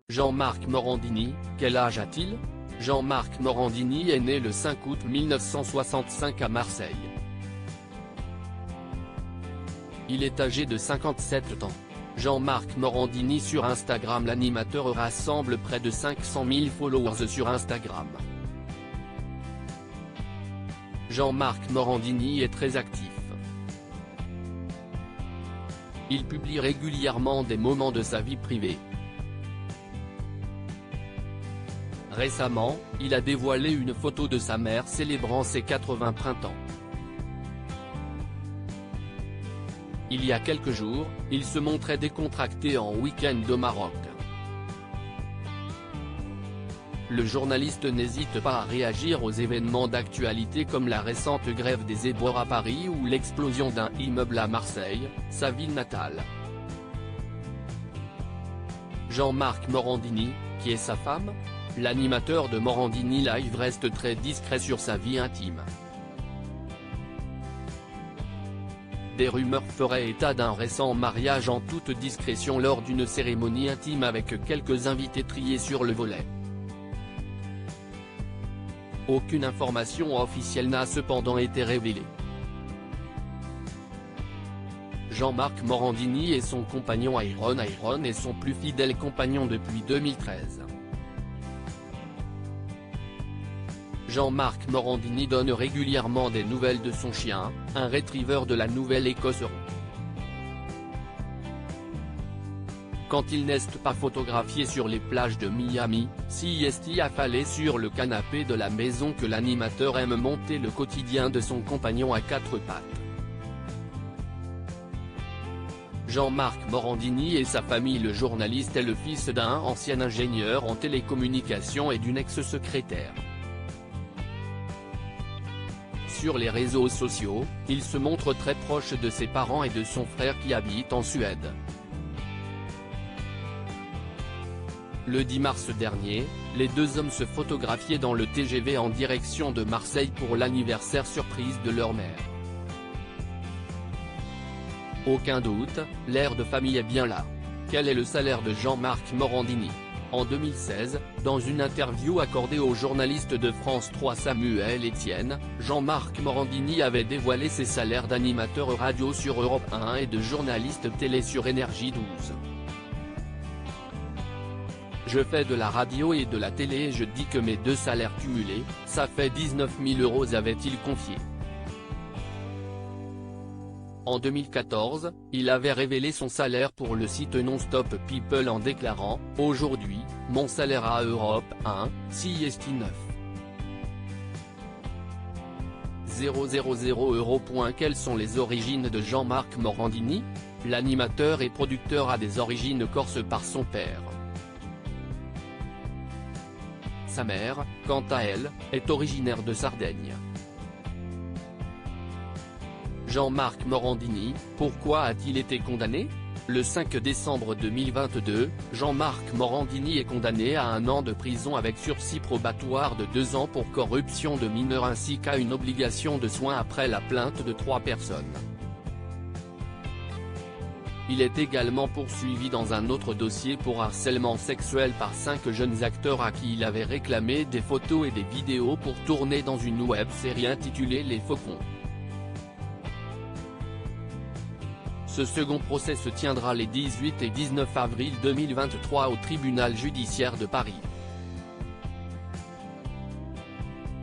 Jean-Marc Morandini, quel âge a-t-il? Jean-Marc Morandini est né le 5 août 1965 à Marseille. Il est âgé de 57 ans. Jean-Marc Morandini sur Instagram. L'animateur rassemble près de 500 000 followers sur Instagram. Jean-Marc Morandini est très actif. Il publie régulièrement des moments de sa vie privée. Récemment, il a dévoilé une photo de sa mère célébrant ses 80 printemps. Il y a quelques jours, il se montrait décontracté en week-end au Maroc. Le journaliste n'hésite pas à réagir aux événements d'actualité comme la récente grève des éboueurs à Paris ou l'explosion d'un immeuble à Marseille, sa ville natale. Jean-Marc Morandini, qui est sa femme? L'animateur de Morandini Live reste très discret sur sa vie intime. Des rumeurs feraient état d'un récent mariage en toute discrétion lors d'une cérémonie intime avec quelques invités triés sur le volet. Aucune information officielle n'a cependant été révélée. Jean-Marc Morandini et son compagnon Iron est son plus fidèle compagnon depuis 2013. Jean-Marc Morandini donne régulièrement des nouvelles de son chien, un retriever de la Nouvelle-Écosse roux. Quand il n'est pas photographié sur les plages de Miami, s'y affalé sur le canapé de la maison que l'animateur aime monter le quotidien de son compagnon à quatre pattes. Jean-Marc Morandini et sa famille. Le journaliste est le fils d'un ancien ingénieur en télécommunications et d'une ex-secrétaire. Sur les réseaux sociaux, il se montre très proche de ses parents et de son frère qui habite en Suède. Le 10 mars dernier, les deux hommes se photographiaient dans le TGV en direction de Marseille pour l'anniversaire surprise de leur mère. Aucun doute, l'air de famille est bien là. Quel est le salaire de Jean-Marc Morandini? En 2016, dans une interview accordée au journaliste de France 3 Samuel Etienne, Jean-Marc Morandini avait dévoilé ses salaires d'animateur radio sur Europe 1 et de journaliste télé sur Énergie 12. Je fais de la radio et de la télé et je dis que mes deux salaires cumulés, ça fait 19 000 €, avait-il confié. En 2014, il avait révélé son salaire pour le site Non-Stop People en déclarant « Aujourd'hui, mon salaire à Europe 1, CST 9. 000 €. Quelles sont les origines de Jean-Marc Morandini? L'animateur et producteur a des origines corses par son père. Sa mère, quant à elle, est originaire de Sardaigne. Jean-Marc Morandini, pourquoi a-t-il été condamné? Le 5 décembre 2022, Jean-Marc Morandini est condamné à 1 an de prison avec sursis probatoire de 2 ans pour corruption de mineurs ainsi qu'à une obligation de soins après la plainte de 3 personnes. Il est également poursuivi dans un autre dossier pour harcèlement sexuel par 5 jeunes acteurs à qui il avait réclamé des photos et des vidéos pour tourner dans une web-série intitulée Les Faucons. Ce second procès se tiendra les 18 et 19 avril 2023 au tribunal judiciaire de Paris.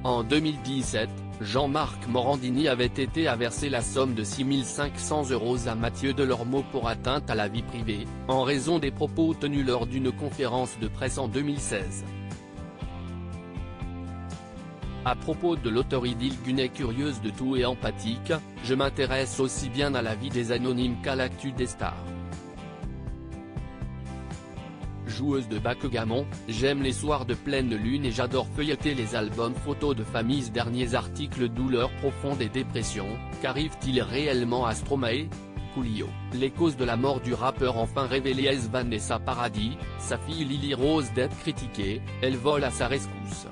En 2017, Jean-Marc Morandini avait été à verser la somme de 6 500 € à Mathieu Delormeau pour atteinte à la vie privée, en raison des propos tenus lors d'une conférence de presse en 2016. À propos de l'auteur Idil Gunet, curieuse de tout et empathique, je m'intéresse aussi bien à la vie des anonymes qu'à l'actu des stars. Joueuse de backgammon, j'aime les soirs de pleine lune et j'adore feuilleter les albums photos de famille. Derniers articles. Douleur profonde et dépression, qu'arrive-t-il réellement à Stromae? Coolio. Les causes de la mort du rappeur enfin révélées. Vanessa Paradis, sa fille Lily Rose d'être critiquée, elle vole à sa rescousse.